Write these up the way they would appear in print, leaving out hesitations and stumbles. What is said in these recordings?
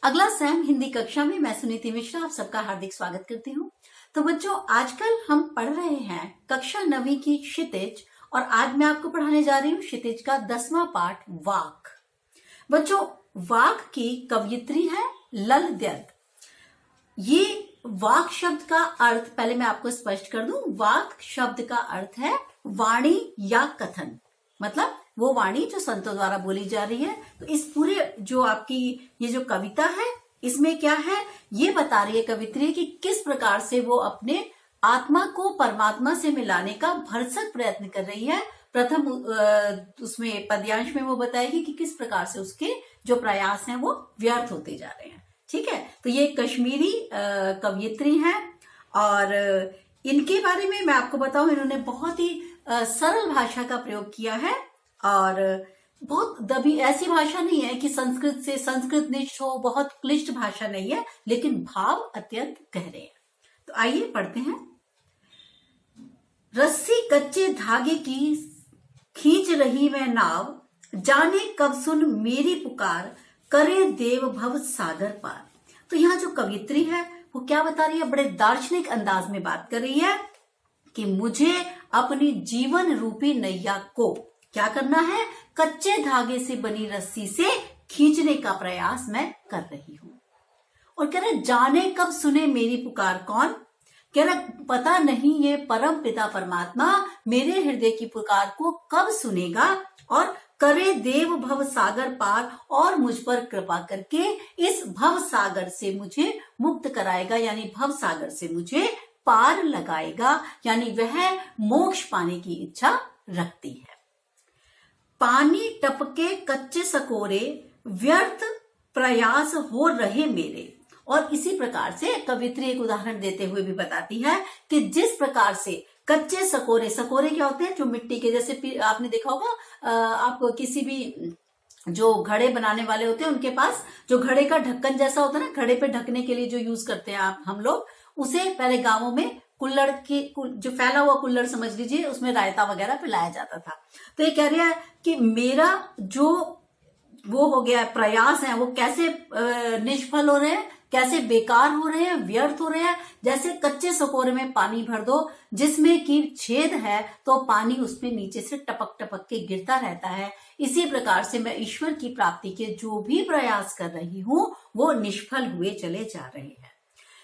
अगला सैम हिंदी कक्षा में मैं सुनीति मिश्रा आप सबका हार्दिक स्वागत करती हूँ। तो बच्चों, आजकल हम पढ़ रहे हैं कक्षा 9वीं की क्षितिज, और आज मैं आपको पढ़ाने जा रही हूँ क्षितिज का 10वां पाठ वाक। बच्चों, वाक की कवयित्री है ललद्यत। ये वाक शब्द का अर्थ पहले मैं आपको स्पष्ट कर दूं। वाक शब्द का अर्थ है वाणी या कथन, मतलब वो वाणी जो संतों द्वारा बोली जा रही है। तो इस पूरे जो आपकी ये जो कविता है, इसमें क्या है, ये बता रही है कवित्री कि किस प्रकार से वो अपने आत्मा को परमात्मा से मिलाने का भरसक प्रयत्न कर रही है। प्रथम उसमें पद्यांश में वो बताएगी कि किस प्रकार से उसके जो प्रयास हैं वो व्यर्थ होते जा रहे हैं। ठीक है, तो ये कश्मीरी कवयित्री हैं, और इनके बारे में मैं आपको बताऊं, इन्होंने बहुत ही सरल भाषा का प्रयोग किया है, और बहुत दबी ऐसी भाषा नहीं है कि संस्कृत से संस्कृतनिष्ठ हो, बहुत क्लिष्ट भाषा नहीं है, लेकिन भाव अत्यंत गहरे हैं। तो आइए पढ़ते हैं। रस्सी कच्चे धागे की खींच रही मैं नाव, जाने कब सुन मेरी पुकार, करे देव भव सागर पार। तो यहाँ जो कवित्री है वो क्या बता रही है, बड़े दार्शनिक अंदाज में बात कर रही है कि मुझे अपनी जीवन रूपी नैया को क्या करना है, कच्चे धागे से बनी रस्सी से खींचने का प्रयास मैं कर रही हूं। और कह रहे जाने कब सुने मेरी पुकार कौन, कह रहा पता नहीं ये परम पिता परमात्मा मेरे हृदय की पुकार को कब सुनेगा, और करे देव भव सागर पार, और मुझ पर कृपा करके इस भव सागर से मुझे मुक्त कराएगा, यानी भव सागर से मुझे पार लगाएगा, यानी वह मोक्ष पाने की इच्छा रखती है। पानी टपके कच्चे सकोरे, व्यर्थ प्रयास हो रहे मेरे। और इसी प्रकार से कवित्री एक उदाहरण देते हुए भी बताती है कि जिस प्रकार से कच्चे सकोरे, सकोरे क्या होते हैं, जो मिट्टी के, जैसे आपने देखा होगा आप किसी भी जो घड़े बनाने वाले होते हैं उनके पास जो घड़े का ढक्कन जैसा होता है ना, घड़े पे ढकने के लिए जो यूज करते हैं हम लोग, उसे पहले गांवों में कुल्हड़ के जो फैला हुआ कुल्हड़ समझ लीजिए, उसमें रायता वगैरह पिलाया जाता था। तो ये कह रहा है कि मेरा जो वो हो गया प्रयास है वो कैसे निष्फल हो रहे हैं, कैसे बेकार हो रहे हैं, व्यर्थ हो रहे हैं। जैसे कच्चे सकोरे में पानी भर दो जिसमें कि छेद है, तो पानी उसमें नीचे से टपक टपक के गिरता रहता है। इसी प्रकार से मैं ईश्वर की प्राप्ति के जो भी प्रयास कर रही हूं वो निष्फल हुए चले जा रहे हैं।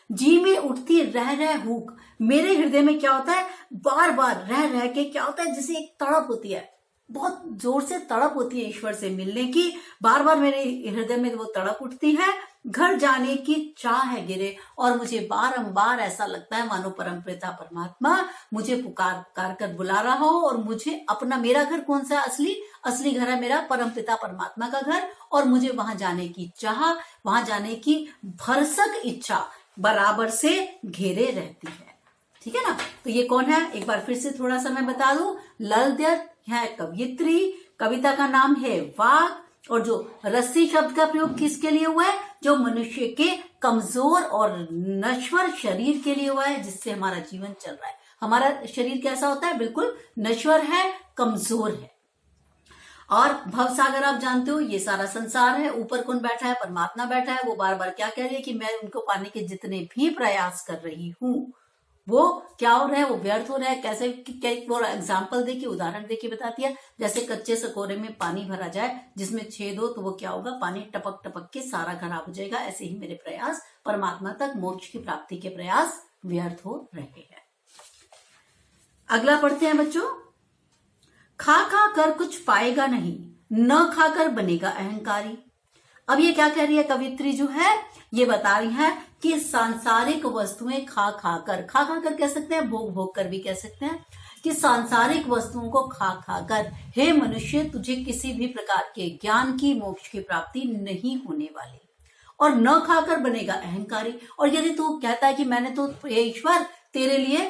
जी में उठती रह रह हुक, मेरे हृदय में क्या होता है, बार बार रह रह के क्या होता है, जैसे एक तड़प होती है, बहुत जोर से तड़प होती है ईश्वर से मिलने की, बार बार मेरे हृदय में वो तड़प उठती है। घर जाने की चाह है गिरे, और मुझे बारंबार ऐसा लगता है मानो परम पिता परमात्मा मुझे पुकार पुकार कर बुला रहा हो, और मुझे अपना, मेरा घर कौन सा असली घर है मेरा परम पिता परमात्मा का घर, और मुझे वहां जाने की चाह, वहां जाने की भरसक इच्छा बराबर से घेरे रहती है। ठीक है ना। तो ये कौन है, एक बार फिर से थोड़ा सा मैं बता दूं, ललद्यत है कवयित्री, कविता का नाम है वाक, और जो रस्सी शब्द का प्रयोग किसके लिए हुआ है, जो मनुष्य के कमजोर और नश्वर शरीर के लिए हुआ है, जिससे हमारा जीवन चल रहा है। हमारा शरीर कैसा होता है, बिल्कुल नश्वर है, कमजोर है। और भवसागर आप जानते हो, ये सारा संसार है, ऊपर कौन बैठा है, परमात्मा बैठा है। वो बार बार क्या कह रही है कि मैं उनको पाने के जितने भी प्रयास कर रही हूं वो क्या हो रहा है, वो व्यर्थ हो रहा है। कैसे, वो एग्जाम्पल दे के, उदाहरण दे के बताती है। जैसे कच्चे सकोरे में पानी भरा जाए जिसमें छेद हो, तो वो क्या होगा, पानी टपक टपक के सारा खराब हो जाएगा। ऐसे ही मेरे प्रयास परमात्मा तक मोक्ष की प्राप्ति के प्रयास व्यर्थ हो रहे हैं। अगला पढ़ते हैं बच्चों। खा खा कर कुछ पाएगा नहीं, न खाकर बनेगा अहंकारी। अब ये क्या कह रही है कवित्री जो है, ये बता रही है कि सांसारिक वस्तुएं खा खा कर कह सकते हैं, भोग भोग कर भी कह सकते हैं, कि सांसारिक वस्तुओं को खा खा कर हे मनुष्य तुझे किसी भी प्रकार के ज्ञान की, मोक्ष की प्राप्ति नहीं होने वाली, और न खाकर बनेगा अहंकारी। और यदि तू कहता है कि मैंने तो ईश्वर तेरे लिए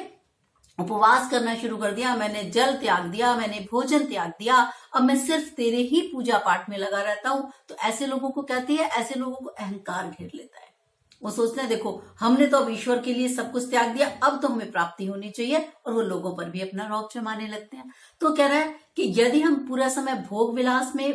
उपवास करना शुरू कर दिया, मैंने जल त्याग दिया, मैंने भोजन त्याग दिया, अब मैं सिर्फ तेरे ही पूजा पाठ में लगा रहता हूं, तो ऐसे लोगों को कहती है, ऐसे लोगों को अहंकार घेर लेता है। वो सोचते हैं देखो हमने तो अब ईश्वर के लिए सब कुछ त्याग दिया, अब तो हमें प्राप्ति होनी चाहिए, और वो लोगों पर भी अपना रौब जमाने लगते हैं। तो कह रहा है कि यदि हम पूरा समय भोग विलास में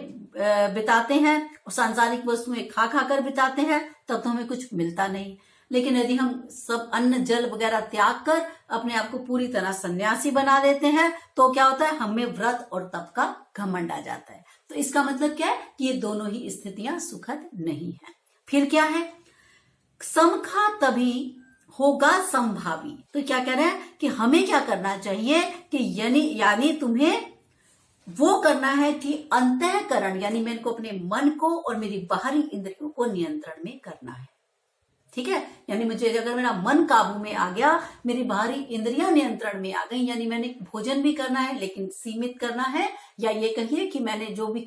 बिताते हैं और सांसारिक वस्तुएं खा खा कर बिताते हैं, तब तो हमें कुछ मिलता नहीं। लेकिन यदि हम सब अन्न जल वगैरह त्याग कर अपने आप को पूरी तरह सन्यासी बना देते हैं, तो क्या होता है, हमें व्रत और तप का घमंड आ जाता है। तो इसका मतलब क्या है कि ये दोनों ही स्थितियां सुखद नहीं है। फिर क्या है, समखा तभी होगा संभावी। तो क्या कह रहे हैं कि हमें क्या करना चाहिए कि यानी तुम्हें वो करना है कि अंतःकरण यानी मेरे को अपने मन को और मेरी बाहरी इंद्रियों को नियंत्रण में करना है। ठीक है, यानी मुझे अगर मेरा मन काबू में आ गया, मेरी बाहरी इंद्रियां नियंत्रण में आ गई, यानी मैंने भोजन भी करना है लेकिन सीमित करना है, या ये कहिए कि मैंने जो भी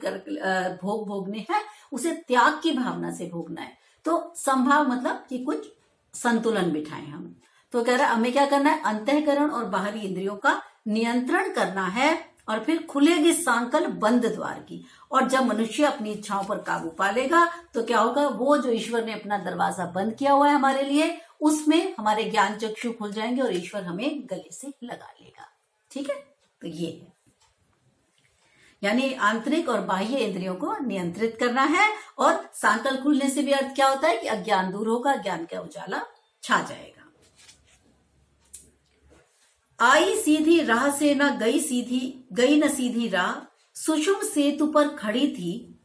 भोग भोगने हैं उसे त्याग की भावना से भोगना है। तो संभाव मतलब कि कुछ संतुलन बिठाएं हम। तो कह रहा है हमें क्या करना है, अंतःकरण और बाहरी इंद्रियों का नियंत्रण करना है, और फिर खुलेगी सांकल बंद द्वार की। और जब मनुष्य अपनी इच्छाओं पर काबू पा लेगा तो क्या होगा, वो जो ईश्वर ने अपना दरवाजा बंद किया हुआ है हमारे लिए, उसमें हमारे ज्ञान चक्षु खुल जाएंगे और ईश्वर हमें गले से लगा लेगा। ठीक है, तो ये है यानी आंतरिक और बाह्य इंद्रियों को नियंत्रित करना है। और सांकल खुलने से भी अर्थ क्या होता है कि अज्ञान दूर होगा, ज्ञान का उजाला छा जाएगा। आई सीधी राह से न गई न सीधी राह, सुषुम सेतु पर खड़ी थी,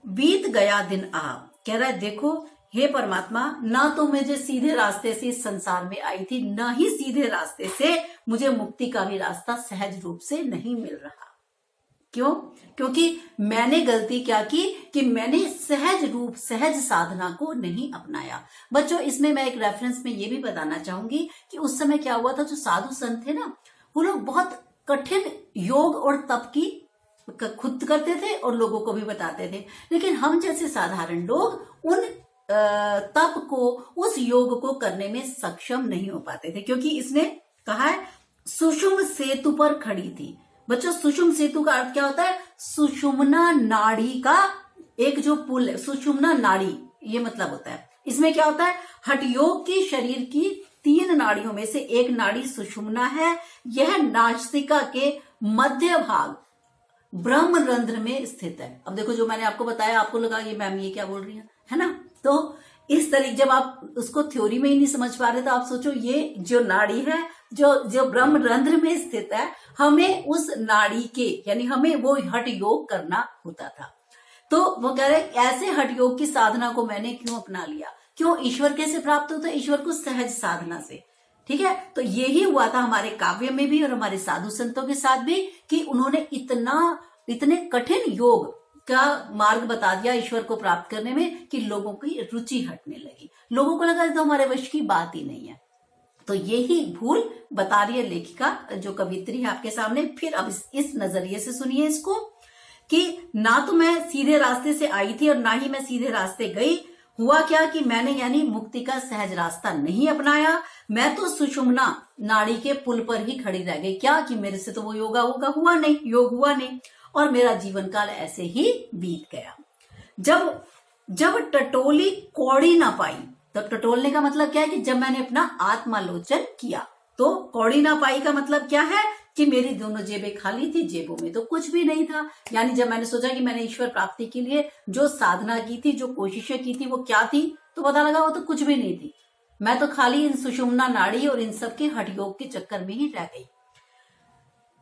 बीत गया दिन आ। कह रहा है देखो हे परमात्मा, ना तो मुझे सीधे रास्ते से इस संसार में आई थी, न ही सीधे रास्ते से मुझे मुक्ति का भी रास्ता सहज रूप से नहीं मिल रहा। क्यों? क्योंकि मैंने गलती क्या की कि मैंने सहज रूप सहज साधना को नहीं अपनाया। बच्चों इसमें मैं एक रेफरेंस में ये भी बताना चाहूंगी कि उस समय क्या हुआ था, जो साधु संत थे ना, वो लोग बहुत कठिन योग और तप की खुद करते थे और लोगों को भी बताते थे। लेकिन हम जैसे साधारण लोग उन तप को, उस योग को करने में सक्षम नहीं हो पाते थे, क्योंकि इसने कहा है सुषुम सेतु पर खड़ी थी। बच्चों सुषुम सेतु का अर्थ क्या होता है, सुषुम्ना नाड़ी का एक जो पुल है, सुषुम्ना नाड़ी ये मतलब होता है। इसमें क्या होता है, हठयोग की शरीर की 3 नाड़ियों में से एक नाड़ी सुषुम्ना है। यह नासिका के मध्य भाग ब्रह्मरंध्र में स्थित है। अब देखो जो मैंने आपको बताया, आपको लगा ये मैम ये क्या बोल रही है ना। तो इस तरीके जब आप उसको थ्योरी में ही नहीं समझ पा रहे तो आप सोचो ये जो नाड़ी है जो ब्रह्मरंध्र में स्थित है, हमें उस नाड़ी के यानी हमें वो हठ योग करना होता था। तो वो कह रहे ऐसे हठ योग की साधना को मैंने क्यों अपना लिया, क्यों? ईश्वर कैसे प्राप्त होता है? ईश्वर को सहज साधना से। ठीक है, तो यही हुआ था हमारे काव्य में भी और हमारे साधु संतों के साथ भी कि उन्होंने इतने कठिन योग का मार्ग बता दिया ईश्वर को प्राप्त करने में कि लोगों की रुचि हटने लगी। लोगों को लगा तो हमारे वश की बात ही नहीं है। तो यही भूल बता रही है लेखिका जो कवित्री है आपके सामने। फिर अब इस नजरिए से सुनिए इसको कि ना तो मैं सीधे रास्ते से आई थी और ना ही मैं सीधे रास्ते गई। हुआ क्या कि मैंने यानी मुक्ति का सहज रास्ता नहीं अपनाया। मैं तो सुषुम्ना नाड़ी के पुल पर ही खड़ी रह गई। क्या कि मेरे से तो वो योग हुआ नहीं और मेरा जीवन काल ऐसे ही बीत गया। जब टटोली कौड़ी ना पाई, तो टटोलने का मतलब क्या है कि जब मैंने अपना आत्मालोचन किया, तो कौड़ी ना पाई का मतलब क्या है कि मेरी दोनों जेबें खाली थी, जेबों में तो कुछ भी नहीं था। यानी जब मैंने सोचा कि मैंने ईश्वर प्राप्ति के लिए जो साधना की थी, जो कोशिशें की थी, वो क्या थी, तो पता लगा वो तो कुछ भी नहीं थी। मैं तो खाली इन सुषुम्ना नाड़ी और इन सब के हठ योग के चक्कर में ही रह गई।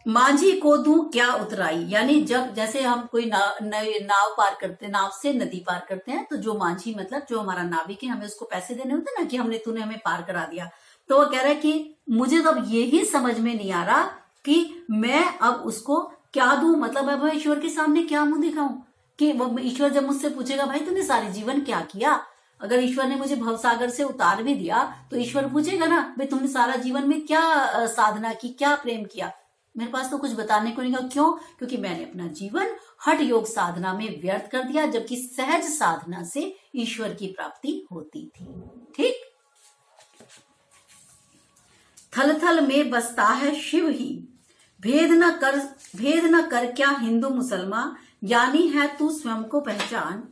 माझी को दूं क्या उतराई, यानी जब जैसे हम कोई नाव पार करते, नाव से नदी पार करते हैं, तो जो माझी मतलब जो हमारा नाविक है, हमें उसको पैसे देने होते हैं ना कि तूने हमें पार करा दिया। तो वो कह रहा है कि मुझे तो अब यही समझ में नहीं आ रहा कि मैं अब उसको क्या दूं, मतलब अब मैं ईश्वर के सामने क्या मुंह दिखाऊं कि ईश्वर जब मुझसे पूछेगा भाई तूने सारे जीवन क्या किया, अगर ईश्वर ने मुझे भवसागर से उतार भी दिया तो ईश्वर पूछेगा ना भाई तुमने सारा जीवन में क्या साधना की, क्या प्रेम किया। मेरे पास तो कुछ बताने को नहीं है। क्यों? क्योंकि मैंने अपना जीवन हठ योग साधना में व्यर्थ कर दिया, जबकि सहज साधना से ईश्वर की प्राप्ति होती थी। ठीक, थल थल में बसता है शिव ही, भेद न कर क्या हिंदू मुसलमान, यानी है तू स्वयं को पहचान,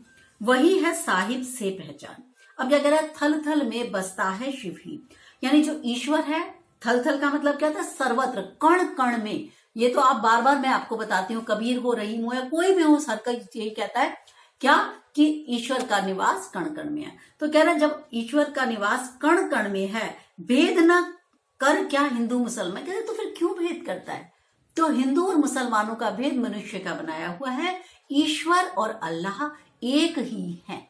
वही है साहिब से पहचान। अब क्या कह रहा है, थल थल में बसता है शिव ही, यानी जो ईश्वर है, थल थल का मतलब क्या होता है, सर्वत्र, कण कण में। ये तो आप बार बार मैं आपको बताती हूँ, कबीर हो, रहीम हो, या कोई भी हो, हर कोई यही कहता है क्या, कि ईश्वर का निवास कण कण में है। तो कह रहा है जब ईश्वर का निवास कण कण में है, भेद न कर क्या हिंदू मुसलमान, कह रहे तो फिर क्यों भेद करता है। तो हिंदू और मुसलमानों का भेद मनुष्य का बनाया हुआ है, ईश्वर और अल्लाह एक ही है,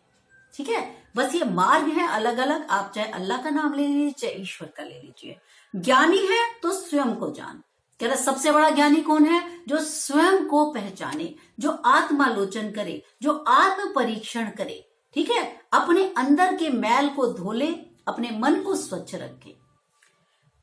ठीक है। बस ये मार्ग है अलग अलग, आप चाहे अल्लाह का नाम ले लीजिए, चाहे ईश्वर का ले लीजिए। ज्ञानी है तो स्वयं को जान, कह रहा सबसे बड़ा ज्ञानी कौन है, जो स्वयं को पहचाने, जो आत्मालोचन करे, जो आत्म परीक्षण करे, ठीक है, अपने अंदर के मैल को धोले, अपने मन को स्वच्छ रखे,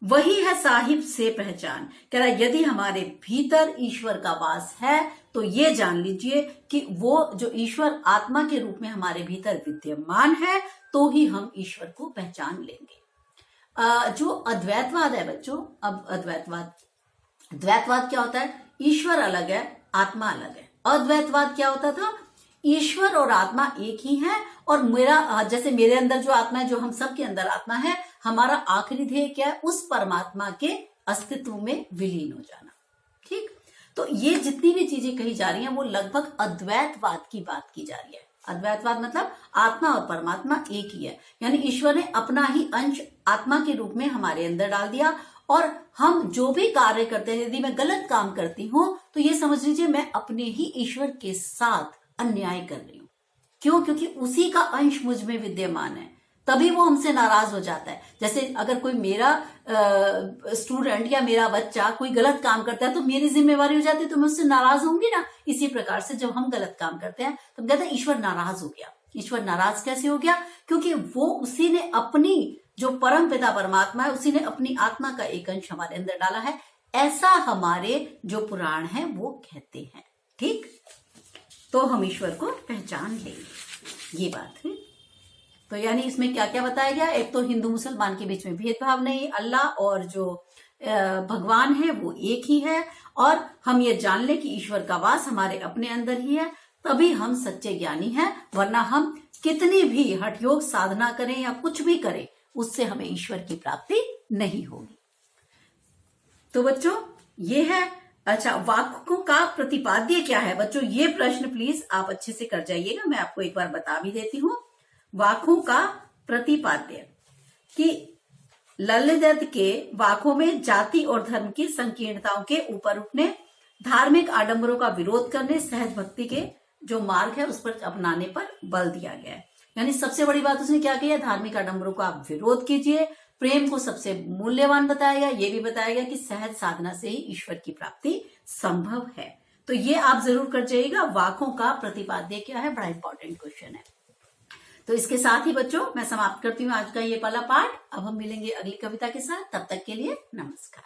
वही है साहिब से पहचान। कह रहा यदि हमारे भीतर ईश्वर का वास है तो ये जान लीजिए कि वो जो ईश्वर आत्मा के रूप में हमारे भीतर विद्यमान है, तो ही हम ईश्वर को पहचान लेंगे। जो अद्वैतवाद है बच्चों, अब द्वैतवाद क्या होता है, ईश्वर अलग है, आत्मा अलग है। अद्वैतवाद क्या होता था, ईश्वर और आत्मा एक ही है, और मेरा, जैसे मेरे अंदर जो आत्मा है, जो हम सब के अंदर आत्मा है, हमारा आखिरी ध्येय क्या है, उस परमात्मा के अस्तित्व में विलीन हो जाना, ठीक। तो ये जितनी भी चीजें कही जा रही हैं वो लगभग अद्वैतवाद की बात की जा रही है। अद्वैतवाद मतलब आत्मा और परमात्मा एक ही है, यानी ईश्वर ने अपना ही अंश आत्मा के रूप में हमारे अंदर डाल दिया, और हम जो भी कार्य करते हैं, यदि मैं गलत काम करती हूं तो ये समझ लीजिए मैं अपने ही ईश्वर के साथ अन्याय कर रही हूं। क्यों, क्योंकि उसी का अंश मुझ में विद्यमान है, तभी वो हमसे नाराज हो जाता है। जैसे अगर कोई मेरा स्टूडेंट या मेरा बच्चा कोई गलत काम करता है तो मेरी जिम्मेवारी हो जाती है, तो मैं उससे नाराज होंगी ना। इसी प्रकार से जब हम गलत काम करते हैं तो हम कहते हैं ईश्वर नाराज हो गया। ईश्वर नाराज कैसे हो गया, क्योंकि वो उसी ने अपनी जो परम पिता परमात्मा है, उसी ने अपनी आत्मा का एक अंश हमारे अंदर डाला है, ऐसा हमारे जो पुराण है वो कहते हैं, ठीक। तो हम ईश्वर को पहचान लेंगे, ये बात है। तो यानी इसमें क्या क्या बताया गया, एक तो हिंदू मुसलमान के बीच में भेदभाव नहीं, अल्लाह और जो भगवान है वो एक ही है, और हम ये जान ले कि ईश्वर का वास हमारे अपने अंदर ही है, तभी हम सच्चे ज्ञानी हैं। वरना हम कितनी भी हठयोग साधना करें या कुछ भी करें, उससे हमें ईश्वर की प्राप्ति नहीं होगी। तो बच्चों ये है। अच्छा, वाक्यों का प्रतिपाद्य क्या है बच्चों, ये प्रश्न प्लीज आप अच्छे से कर जाइएगा, मैं आपको एक बार बता भी देती हूँ। वाक्यों का प्रतिपाद्य कि ललित दत्त के वाक्यों में जाति और धर्म की संकीर्णताओं के ऊपर उठने, धार्मिक आडंबरों का विरोध करने, सहज भक्ति के जो मार्ग है उस पर अपनाने पर बल दिया गया है। यानी सबसे बड़ी बात उसने क्या किया, धार्मिक आडंबरों का आप विरोध कीजिए, प्रेम को सबसे मूल्यवान बताया गया, ये भी बताया गया कि सहज साधना से ही ईश्वर की प्राप्ति संभव है। तो ये आप जरूर कर जाइएगा, वाक्यों का प्रतिपाद्य क्या है, बड़ा इंपॉर्टेंट क्वेश्चन है। तो इसके साथ ही बच्चों मैं समाप्त करती हूँ आज का ये पहला पार्ट। अब हम मिलेंगे अगली कविता के साथ, तब तक के लिए नमस्कार।